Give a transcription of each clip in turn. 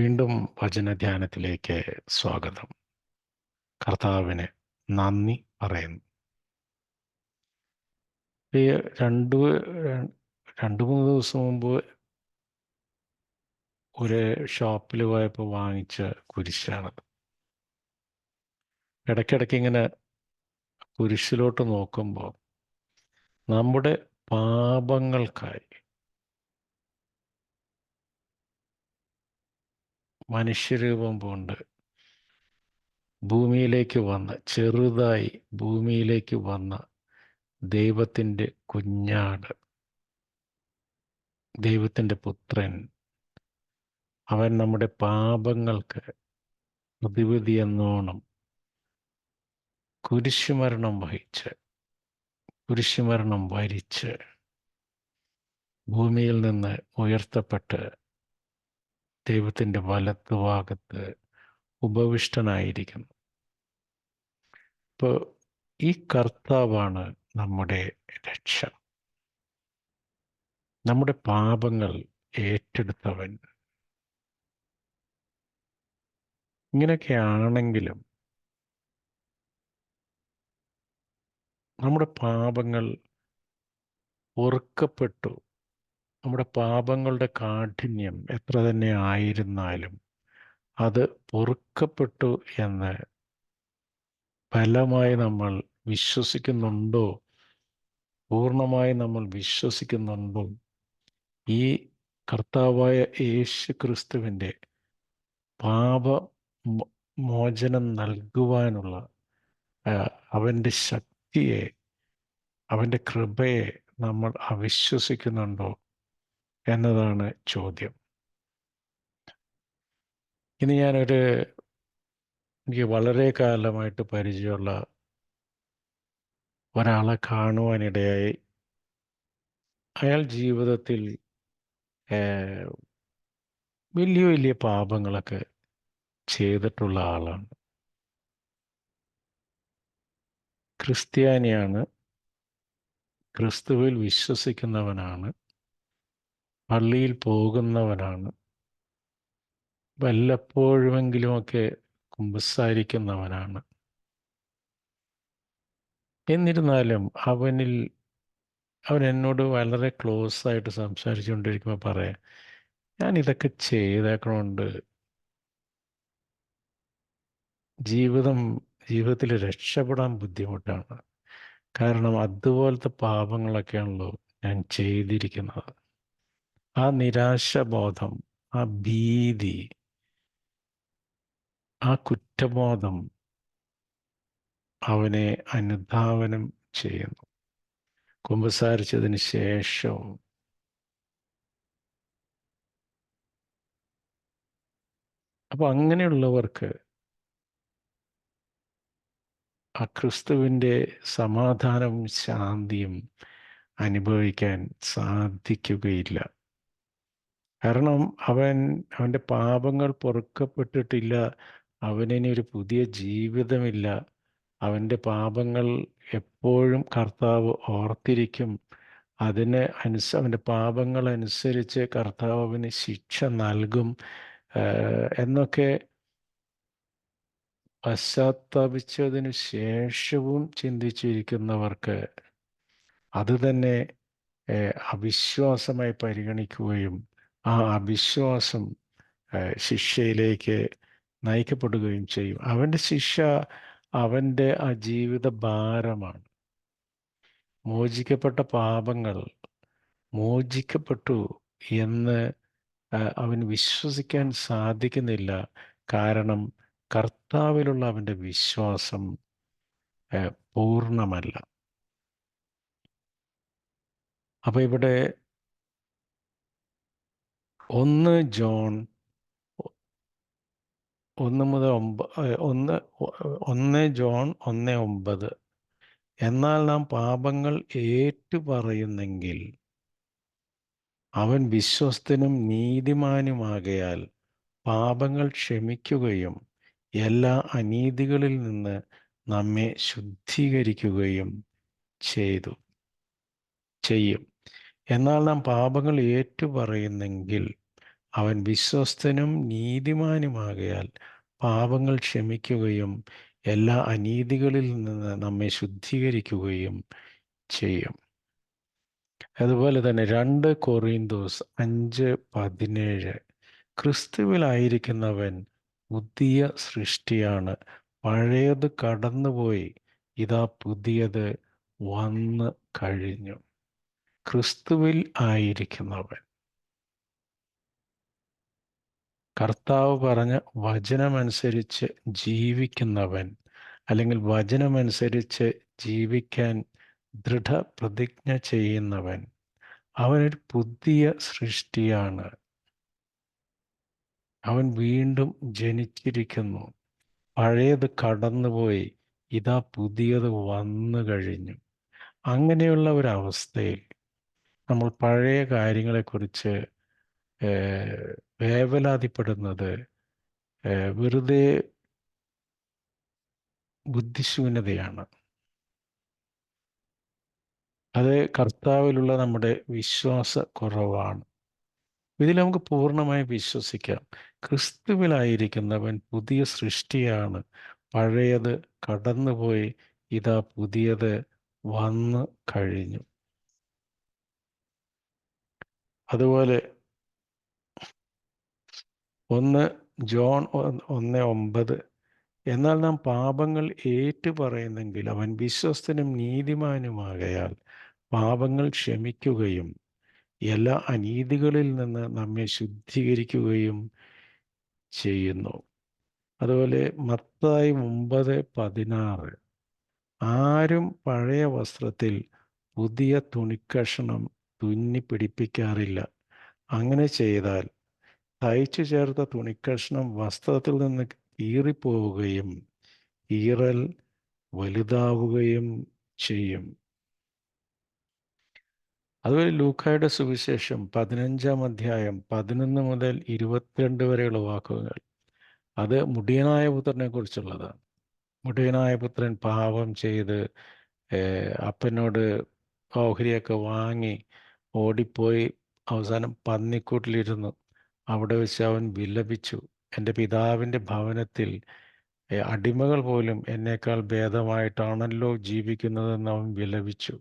വീണ്ടും വചനധ്യാനത്തിലേക്ക് സ്വാഗതം. കർത്താവിന് നന്ദി പറയുന്നു. ഈ രണ്ട് രണ്ട് മൂന്ന് ദിവസം മുമ്പ് ഒരു ഷോപ്പിൽ പോയപ്പോൾ വാങ്ങിച്ച കുരിശാണ്. ഇടയ്ക്കിടയ്ക്ക് ഇങ്ങനെ കുരിശിലോട്ട് നോക്കുമ്പോൾ നമ്മുടെ പാപങ്ങൾക്കായി മനുഷ്യരൂപം കൊണ്ട് ഭൂമിയിലേക്ക് വന്ന ചെറുതായി ഭൂമിയിലേക്ക് വന്ന ദൈവത്തിൻ്റെ കുഞ്ഞാട്, ദൈവത്തിൻ്റെ പുത്രൻ, അവൻ നമ്മുടെ പാപങ്ങൾക്ക് പ്രതിവിധി എന്നോണം കുരിശുമരണം വഹിച്ച് കുരിശുമരണം വരിച്ച് ഭൂമിയിൽ നിന്ന് ഉയർത്തപ്പെട്ട് ദൈവത്തിൻ്റെ വലത്തുഭാഗത്ത് ഉപവിഷ്ടനായിരിക്കുന്നു. ഇപ്പോൾ ഈ കർത്താവാണ് നമ്മുടെ രക്ഷ. നമ്മുടെ പാപങ്ങൾ ഏറ്റെടുത്തവൻ. ഇങ്ങനെയൊക്കെയാണെങ്കിലും നമ്മുടെ പാപങ്ങൾ പൊറുക്കപ്പെട്ടു. നമ്മുടെ പാപങ്ങളുടെ കാഠിന്യം എത്ര തന്നെ ആയിരുന്നാലും അത് പൊറുക്കപ്പെട്ടു എന്ന് ബലമായി നമ്മൾ വിശ്വസിക്കുന്നുണ്ടോ? പൂർണ്ണമായി നമ്മൾ വിശ്വസിക്കുന്നുണ്ടോ? ഈ കർത്താവായ യേശു ക്രിസ്തുവിൻ്റെ പാപ മോചനം നൽകുവാനുള്ള അവൻ്റെ ശക്തിയെ, അവൻ്റെ കൃപയെ നമ്മൾ അവിശ്വസിക്കുന്നുണ്ടോ എന്നതാണ് ചോദ്യം. ഇനി എനിക്ക് വളരെ കാലമായിട്ട് പരിചയമുള്ള ഒരാളെ കാണുവാനിടയായി. അയാൾ ജീവിതത്തിൽ വലിയ വലിയ പാപങ്ങളൊക്കെ ചെയ്തിട്ടുള്ള ആളാണ്. ക്രിസ്ത്യാനിയാണ്, ക്രിസ്തുവിൽ വിശ്വസിക്കുന്നവനാണ്, പള്ളിയിൽ പോകുന്നവനാണ്, വല്ലപ്പോഴുമെങ്കിലുമൊക്കെ കുമ്പസാരിക്കുന്നവനാണ്. എന്നിരുന്നാലും അവൻ എന്നോട് വളരെ ക്ലോസ് ആയിട്ട് സംസാരിച്ചുകൊണ്ടിരിക്കുമ്പോൾ പറയാം, ഞാൻ ഇതൊക്കെ ചെയ്തേക്കണോണ്ട് ജീവിതത്തിൽ രക്ഷപ്പെടാൻ ബുദ്ധിമുട്ടാണ്. കാരണം അതുപോലത്തെ പാപങ്ങളൊക്കെയാണല്ലോ ഞാൻ ചെയ്തിരിക്കുന്നത്. ആ നിരാശബോധം, ആ ഭീതി, ആ കുറ്റബോധം അവനെ അനുധാവനം ചെയ്യുന്നു. കുമ്പസാരിച്ചതിന് ശേഷവും അപ്പോൾ അങ്ങനെയുള്ളവർക്ക് ആ ക്രിസ്തുവിൻ്റെ സമാധാനവും ശാന്തിയും അനുഭവിക്കാൻ സാധിക്കുകയില്ല. കാരണം അവൻ്റെ പാപങ്ങൾ പൊറുക്കപ്പെട്ടിട്ടില്ല. അവനിനി ഒരു പുതിയ ജീവിതമില്ല. അവൻ്റെ പാപങ്ങൾ എപ്പോഴും കർത്താവ് ഓർത്തിരിക്കും. അവൻ്റെ പാപങ്ങൾ അനുസരിച്ച് കർത്താവ് അവന് ശിക്ഷ നൽകും എന്നൊക്കെ പശ്ചാത്താപിച്ചതിന് ശേഷവും ചിന്തിച്ചിരിക്കുന്നവർക്ക് അത് തന്നെ അവിശ്വാസമായി പരിഗണിക്കുകയും ആ അവിശ്വാസം ശിക്ഷയിലേക്ക് നയിക്കപ്പെടുകയും ചെയ്യും. അവൻ്റെ ശിക്ഷ അവൻ്റെ ആ ജീവിത ഭാരമാണ്. മോചിക്കപ്പെട്ട പാപങ്ങൾ മോചിക്കപ്പെട്ടു എന്ന് അവന് വിശ്വസിക്കാൻ സാധിക്കുന്നില്ല. കാരണം കർത്താവിലുള്ള അവൻ്റെ വിശ്വാസം പൂർണ്ണമല്ല. അപ്പൊ ഇവിടെ 1 ജോൺ 1:9 എന്നാൽ നാം പാപങ്ങൾ ഏറ്റുപറയുന്നെങ്കിൽ അവൻ വിശ്വസ്തനും നീതിമാനുമാകയാൽ പാപങ്ങൾ ക്ഷമിക്കുകയും എല്ലാ അനീതികളിൽ നിന്ന് നമ്മെ ശുദ്ധീകരിക്കുകയും ചെയ്യും. എന്നാൽ നാം പാപങ്ങൾ ഏറ്റുപറയുന്നെങ്കിൽ അവൻ വിശ്വസ്തനും നീതിമാനുമാകയാൽ പാപങ്ങൾ ക്ഷമിക്കുകയും എല്ലാ അനീതികളിൽ നിന്ന് നമ്മെ ശുദ്ധീകരിക്കുകയും ചെയ്യും. അതുപോലെ തന്നെ 2 കൊറിന്തോസ് 5:17 ക്രിസ്തുവിലായിരിക്കുന്നവൻ പുതിയ സൃഷ്ടിയാണ്, പഴയത് കടന്നുപോയി, ഇതാ പുതിയത് വന്നു കഴിഞ്ഞു. ക്രിസ്തുവിൽ ആയിരിക്കുന്നവൻ, കർത്താവ് പറഞ്ഞ വചനമനുസരിച്ച് ജീവിക്കുന്നവൻ, അല്ലെങ്കിൽ വചനമനുസരിച്ച് ജീവിക്കാൻ ദൃഢപ്രതിജ്ഞ ചെയ്യുന്നവൻ, അവനൊരു പുതിയ സൃഷ്ടിയാണ്. അവൻ വീണ്ടും ജനിച്ചിരിക്കുന്നു. പഴയത് കടന്നുപോയി, ഇതാ പുതിയത് വന്നു കഴിഞ്ഞു. അങ്ങനെയുള്ള ഒരവസ്ഥയിൽ നമ്മൾ പഴയ കാര്യങ്ങളെക്കുറിച്ച് വേവലാതിപ്പെടുന്നത് വെറുതെ ബുദ്ധിശൂന്യതയാണ്. അത് കർത്താവിലുള്ള നമ്മുടെ വിശ്വാസക്കുറവാണ്. ഇതിൽ നമുക്ക് പൂർണ്ണമായി വിശ്വസിക്കാം. ക്രിസ്തുവിലായിരിക്കുന്നവൻ പുതിയ സൃഷ്ടിയാണ്, പഴയത് കടന്നുപോയി, ഇതാ പുതിയത് വന്നു കഴിഞ്ഞു. അതുപോലെ 1 ജോൺ 1:9 എന്നാൽ നാം പാപങ്ങൾ ഏറ്റുപറയുന്നെങ്കിൽ അവൻ വിശ്വസ്തനും നീതിമാനുമാകയാൽ പാപങ്ങൾ ക്ഷമിക്കുകയും എല്ലാ അനീതികളിൽ നിന്ന് നമ്മെ ശുദ്ധീകരിക്കുകയും ചെയ്യുന്നു. അതുപോലെ മത്തായി 9:16 ആരും പഴയ വസ്ത്രത്തിൽ പുതിയ തുണിക്കഷണം തുന്നി പിടിപ്പിക്കാറില്ല. അങ്ങനെ ചെയ്താൽ തയ്ച്ചു ചേർത്ത തുണിക്കഷണം വസ്ത്രത്തിൽ നിന്ന് കീറിപ്പോവുകയും കീറൽ വലുതാവുകയും ചെയ്യും. അതുപോലെ ലൂക്കായുടെ സുവിശേഷം 15-11 മുതൽ 22 വരെയുള്ള വാക്കുകൾ, അത് മുടിയനായ പുത്രനെ കുറിച്ചുള്ളതാണ്. മുടിയനായ പുത്രൻ പാപം ചെയ്ത് അപ്പനോട് ഓഹരിയൊക്കെ വാങ്ങി ഓടിപ്പോയി അവസാനം പന്നിക്കൂട്ടിലിരുന്നു. അവിടെ വെച്ച് അവൻ വിലപിച്ചു, എൻ്റെ പിതാവിൻ്റെ ഭവനത്തിൽ അടിമകൾ പോലും എന്നേക്കാൾ ഭേദമായിട്ടാണല്ലോ ജീവിക്കുന്നതെന്ന് അവൻ വിലപിച്ചു.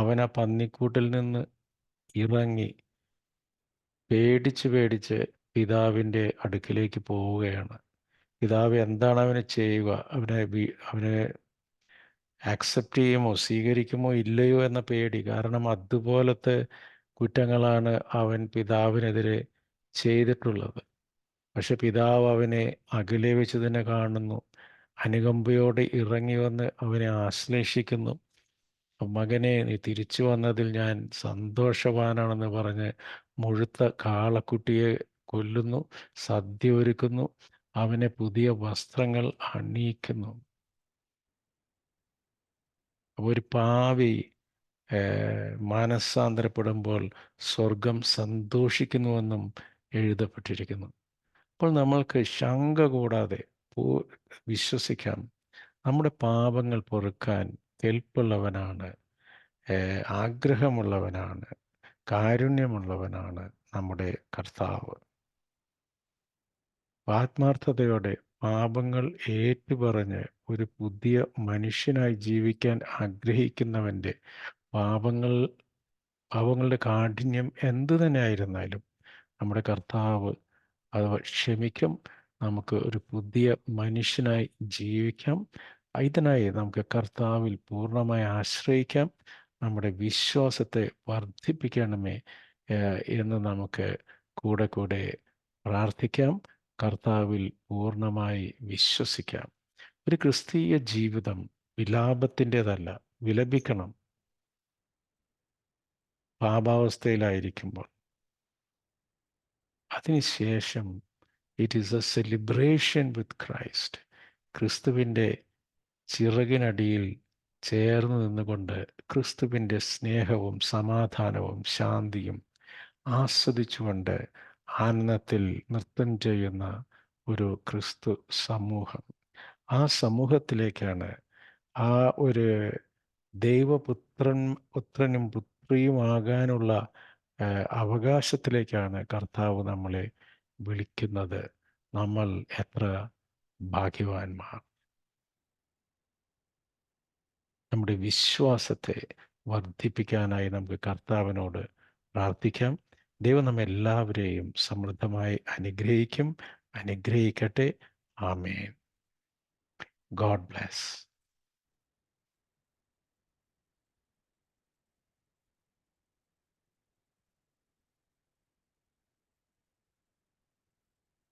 അവൻ ആ പന്നിക്കൂട്ടിൽ നിന്ന് ഇറങ്ങി പേടിച്ച് പിതാവിൻ്റെ അടുക്കിലേക്ക് പോവുകയാണ്. പിതാവ് എന്താണ് അവന് ചെയ്യുക? അവനെ ആക്സെപ്റ്റ് ചെയ്യുമോ, സ്വീകരിക്കുമോ ഇല്ലയോ എന്ന പേടി. കാരണം അതുപോലത്തെ കുറ്റങ്ങളാണ് അവൻ പിതാവിനെതിരെ ചെയ്തിട്ടുള്ളത്. പക്ഷെ പിതാവ് അവനെ അകലെ വെച്ച് തന്നെ കാണുന്നു. അനുകമ്പയോടെ ഇറങ്ങി വന്ന് അവനെ ആശ്ലേഷിക്കുന്നു. മകനെ, നീ തിരിച്ചു വന്നതിൽ ഞാൻ സന്തോഷവാനാണെന്ന് പറഞ്ഞ് മുഴുത്ത കാളക്കുട്ടിയെ കൊല്ലുന്നു, സദ്യ ഒരുക്കുന്നു, അവനെ പുതിയ വസ്ത്രങ്ങൾ അണിയിക്കുന്നു. ഒരു പാവി മാനസാന്തരപ്പെടുമ്പോൾ സ്വർഗം സന്തോഷിക്കുന്നുവെന്നും എഴുതപ്പെട്ടിരിക്കുന്നു. അപ്പോൾ നമ്മൾക്ക് ശങ്ക കൂടാതെ വിശ്വസിക്കാം, നമ്മുടെ പാപങ്ങൾ പൊറുക്കാൻ കെൽപ്പുള്ളവനാണ്, ആഗ്രഹമുള്ളവനാണ്, കാരുണ്യമുള്ളവനാണ് നമ്മുടെ കർത്താവ്. ആത്മാർത്ഥതയോടെ പാപങ്ങൾ ഏറ്റുപറഞ്ഞ് ഒരു പുതിയ മനുഷ്യനായി ജീവിക്കാൻ ആഗ്രഹിക്കുന്നവൻ്റെ പാപങ്ങളുടെ കാഠിന്യം എന്തു തന്നെ ആയിരുന്നാലും നമ്മുടെ കർത്താവ് അത് ക്ഷമിക്കും. നമുക്ക് ഒരു പുതിയ മനുഷ്യനായി ജീവിക്കാം. ഇതിനായി നമുക്ക് കർത്താവിൽ പൂർണ്ണമായി ആശ്രയിക്കാം. നമ്മുടെ വിശ്വാസത്തെ വർദ്ധിപ്പിക്കണമേ എന്ന് നമുക്ക് കൂടെ പ്രാർത്ഥിക്കാം. കർത്താവിൽ പൂർണ്ണമായി വിശ്വസിക്കാം. ഒരു ക്രിസ്തീയ ജീവിതം വിലാപത്തിൻ്റെതല്ല. വിലപിക്കണം പാപാവസ്ഥയിലായിരിക്കുമ്പോൾ. അതിനുശേഷം it is A celebration with Christ. ക്രിസ്തുവിൻ്റെ ചിറകിനടിയിൽ ചേർന്ന് നിന്നുകൊണ്ട് ക്രിസ്തുവിൻ്റെ സ്നേഹവും സമാധാനവും ശാന്തിയും ആസ്വദിച്ചുകൊണ്ട് ആനന്ദത്തിൽ നൃത്തം ചെയ്യുന്ന ഒരു ക്രിസ്തു സമൂഹം. ആ സമൂഹത്തിലേക്കാണ് ആ ഒരു പുത്രനും പുത്രിയുമാകാനുള്ള അവകാശത്തിലേക്കാണ് കർത്താവ് നമ്മളെ വിളിക്കുന്നത്. നമ്മൾ എത്ര ഭാഗ്യവാന്മാർ! നമ്മുടെ വിശ്വാസത്തെ വർദ്ധിപ്പിക്കാനായി നമുക്ക് കർത്താവിനോട് പ്രാർത്ഥിക്കാം. ദൈവം നമ്മെല്ലാവരെയും സമൃദ്ധമായി അനുഗ്രഹിക്കട്ടെ. ആമേൻ. God bless.